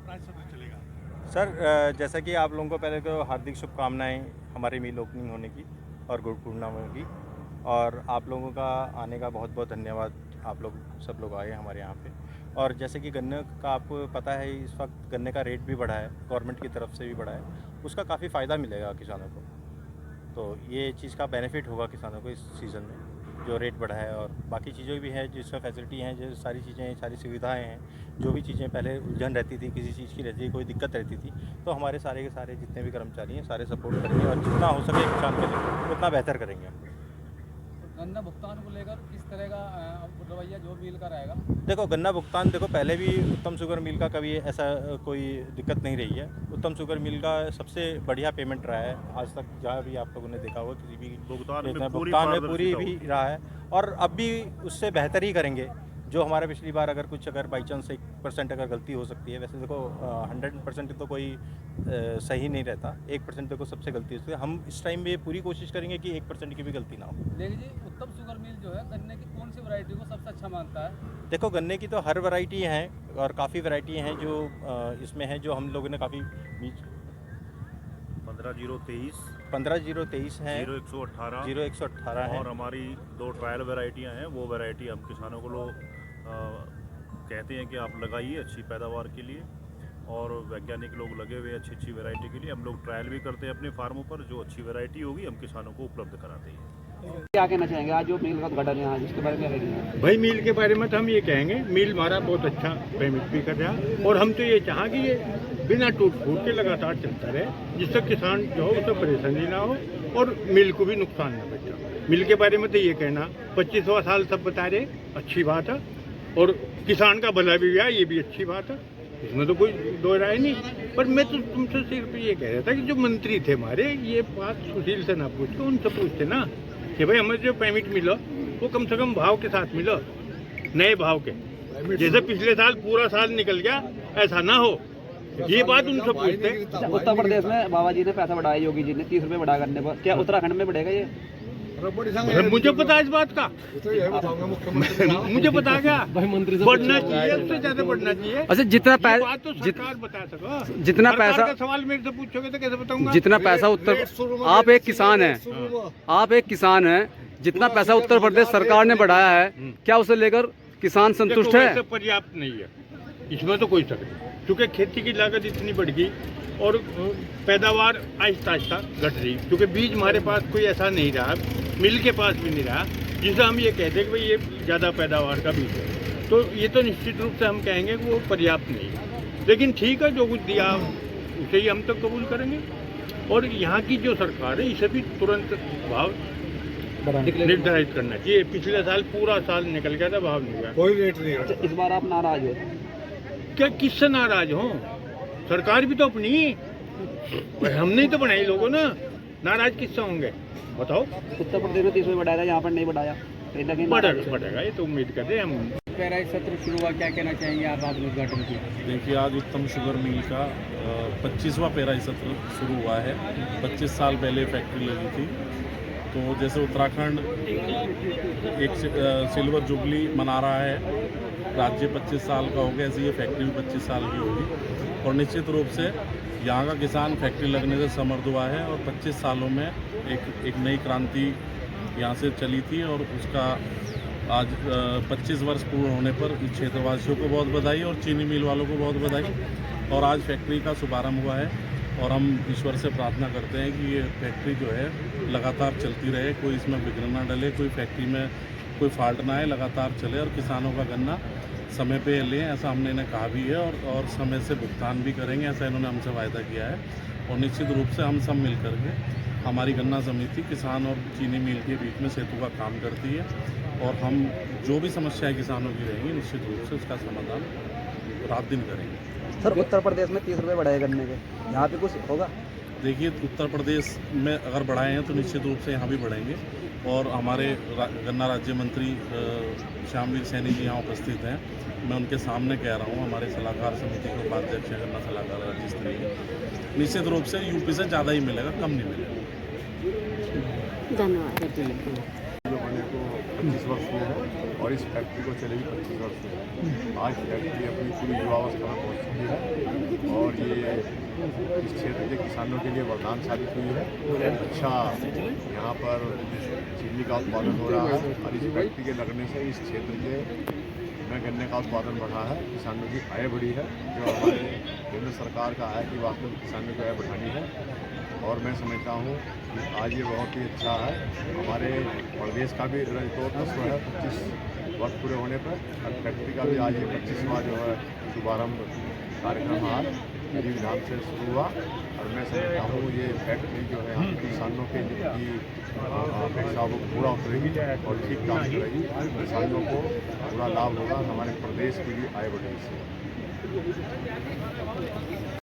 Price सत्र चलेगा? Sir जैसा कि आप लोगों को पहले तो हार्दिक शुभकामनाएं हमारी मिल ओपनिंग होने की और गुरु पूर्णिमा की। और आप लोगों का आने का बहुत बहुत धन्यवाद। आप लोग सब लोग आए हमारे यहाँ पे। और जैसे कि गन्ने का आपको पता है इस वक्त गन्ने का रेट भी बढ़ा है, गवर्नमेंट की तरफ से भी बढ़ा है, उसका काफ़ी फ़ायदा मिलेगा किसानों को। तो ये चीज़ का बेनिफिट होगा किसानों को इस सीज़न में, जो रेट बढ़ा है। और बाकी चीज़ें भी हैं जिसमें फैसिलिटी हैं, जो सारी चीज़ें, सारी सुविधाएं हैं। जो भी चीज़ें पहले उलझन रहती थी, किसी चीज़ की रहती थी, कोई दिक्कत रहती थी, तो हमारे सारे के सारे जितने भी कर्मचारी हैं सारे सपोर्ट करेंगे और जितना हो सके किसान के लिए उतना बेहतर करेंगे हम। गन्ना भुगतान को लेकर किस तरह का रवैया जो मिल का रहेगा? देखो गन्ना भुगतान, देखो पहले भी उत्तम शुगर मिल का कभी ऐसा कोई दिक्कत नहीं रही है। उत्तम शुगर मिल का सबसे बढ़िया पेमेंट रहा है आज तक, जहाँ भी आप लोगों ने देखा होगा किसी भी भुगतान में भुगतान में पूरी भी रहा है। और अब भी उससे बेहतर ही करेंगे। जो हमारा पिछली बार अगर बाई चांस 1% अगर गलती हो सकती है, वैसे देखो 100% तो कोई सही नहीं रहता, 1% देखो सबसे गलती होती है। हम इस टाइम में पूरी कोशिश करेंगे कि 1% की भी गलती ना हो। देखिए जी, उत्तम शुगर मिल जो है गन्ने की कौन सी वैरायटी को सबसे अच्छा मानता है? देखो गन्ने की तो हर वैरायटी हैं और काफ़ी वैरायटी हैं जो इसमें हैं, जो हम लोगों ने काफ़ी बीज 15-0-23 15-0-23 हैं, 0-118 0-118 हैं। और हमारी 2 ट्रायल वैरायटियां हैं। वो वैरायटी हम किसानों को कहते हैं कि आप लगाइए अच्छी पैदावार के लिए। और वैज्ञानिक लोग लगे हुए अच्छी अच्छी वैरायटी के लिए। हम लोग ट्रायल भी करते हैं अपने फार्मों पर। जो अच्छी वैरायटी होगी हम किसानों को उपलब्ध कराते हैं। क्या कहना चाहेंगे आज जो मिल का उद्घाटन है आज, इसके बारे में क्या कहेंगे? भाई मिल के बारे में तो हम ये कहेंगे, मिल हमारा बहुत अच्छा पेमेंट भी कर रहा है। और हम तो ये चाहें कि ये बिना टूट फूट के लगातार चलता रहे, जिससे किसान जो हो उसे परेशानी ना हो और मिल को भी नुकसान ना पहुंचे। मिल के बारे में तो ये कहना 25वां साल सब बता रहे, अच्छी बात है। और किसान का भला भी है, ये भी अच्छी बात है, इसमें तो कोई दो राय नहीं। पर मैं तो तुमसे सिर्फ ये कह रहा था कि जो मंत्री थे हमारे, ये बात सुशील से ना पूछते, उनसे पूछते ना कि भाई हमें जो पेमेंट मिला वो कम से कम भाव के साथ मिला, नए भाव के। जैसे पिछले साल पूरा साल निकल गया, ऐसा ना हो, ये बात उनसे पूछते। उत्तर प्रदेश में बाबा जी ने पैसा बढ़ाया, योगी जी ने 30 रुपये बढ़ा करने पर, क्या उत्तराखंड में बढ़ेगा ये? मुझे पता है इस बात का, मुझे पता क्या बढ़ना चाहिए, उससे ज्यादा बढ़ना चाहिए। अच्छा जितना बात तो सरकार बता सको। जितना सरकार पैसा का सवाल मेरे से पूछोगे तो कैसे बताऊंगा? जितना पैसा आप एक किसान हैं, आप एक किसान हैं, जितना पैसा उत्तर प्रदेश सरकार ने बढ़ाया है, क्या उसे लेकर किसान संतुष्ट है? पर्याप्त नहीं है, इसमें तो कोई शक नहीं। क्योंकि खेती की लागत इतनी बढ़ गई और पैदावार आहिस्ता आहिस्ता घट रही, क्योंकि बीज हमारे पास कोई ऐसा नहीं रहा, मिल के पास भी नहीं रहा जिसे हम ये कहते हैं कि भाई ये ज़्यादा पैदावार का बीज है। तो ये तो निश्चित रूप से हम कहेंगे कि वो पर्याप्त नहीं है। लेकिन ठीक है, जो कुछ दिया उसे ही हम तो कबूल करेंगे। और यहाँ की जो सरकार है, इसे भी तुरंत भाव निर्धारित करना चाहिए। पिछले साल पूरा साल निकल गया था, भाव नहीं हुआ, कोई रेट नहीं। अच्छा, इस बार आप नाराज हो? क्या किससे नाराज हो? सरकार भी तो अपनी, हमने ही तो बनाई लोगों ना, नाराज किससे होंगे बताओ? उत्तर प्रदेश में 30 रुपये बढ़ाया था, यहाँ पर नहीं बढ़ाया, कहीं ना कहीं बढ़ेगा, ये तो उम्मीद करते हैं हम। पेराई सत्र शुरू हुआ, क्या कहना चाहेंगे आप आज उद्घाटन किया? देखिए आज उत्तम शुगर मिल का 25वां पेराई सत्र शुरू हुआ है। 25 साल पहले फैक्ट्री लगी थी। तो जैसे उत्तराखंड एक सिल्वर जुबली मना रहा है, राज्य 25 साल का हो गया, ऐसे ये फैक्ट्री भी 25 साल की होगी। और निश्चित रूप से यहाँ का किसान फैक्ट्री लगने से समृद्ध हुआ है और 25 सालों में एक नई क्रांति यहाँ से चली थी। और उसका आज 25 वर्ष पूर्ण होने पर क्षेत्रवासियों को बहुत बधाई और चीनी मिल वालों को बहुत बधाई। और आज फैक्ट्री का शुभारंभ हुआ है और हम ईश्वर से प्रार्थना करते हैं कि ये फैक्ट्री जो है लगातार चलती रहे, कोई इसमें विघ्न ना डले, कोई फैक्ट्री में कोई फॉल्ट ना आए, लगातार चले और किसानों का गन्ना समय पे लें, ऐसा हमने इन्हें कहा भी है। और समय से भुगतान भी करेंगे, ऐसा इन्होंने हमसे वायदा किया है। और निश्चित रूप से हम सब मिल कर के, हमारी गन्ना समिति किसान और चीनी मिल के बीच में सेतु का काम करती है। और हम जो भी समस्याएं किसानों की रहेंगी, निश्चित रूप से उसका समाधान रात दिन करेंगे। सर उत्तर प्रदेश में 30 रुपये बढ़ाए गन्ने के, यहाँ पे कुछ होगा? देखिए उत्तर प्रदेश में अगर बढ़ाए हैं तो निश्चित रूप से यहाँ भी बढ़ेंगे। और हमारे गन्ना राज्य मंत्री श्यामवीर सैनी जी यहाँ उपस्थित हैं, मैं उनके सामने कह रहा हूँ, हमारे सलाहकार समिति के उपाध्यक्ष हैं, गन्ना सलाहकार राज्य स्तरीय, निश्चित रूप से यूपी से ज़्यादा ही मिलेगा, कम नहीं मिलेगा। धन्यवाद। जो बने को 25 वर्ष हुए हैं और इस फैक्ट्री को चले भी 25 वर्ष हुए हैं। आज फैक्ट्री अपनी पूरी युवावस्था में पहुँच चुकी है और ये इस क्षेत्र के किसानों के लिए वरदान साबित हुई है। अच्छा यहाँ पर चीनी का उत्पादन हो रहा है और इस फैक्ट्री के लगने से इस क्षेत्र के में गन्ने का उत्पादन बढ़ा है, किसानों की आय बढ़ी है, जो हमारे केंद्र सरकार का है कि वास्तव में किसानों की आय बढ़ानी है। और मैं समझता हूँ कि आज ये बहुत ही अच्छा है। हमारे प्रदेश का भी रजतोत्सव है 25 वर्ष पूरे होने पर, और फैक्ट्री का भी आज ये 25वां जो है शुभारंभ कार्यक्रम आज विधि-विधान से शुरू हुआ। और मैं समझता हूँ ये फैक्ट्री जो है हम किसानों के की अपेक्षा वो पूरा उतरेगी और ठीक काम करेगी। किसानों को पूरा लाभ होगा, हमारे प्रदेश की भी आय बढ़ेगी इससे।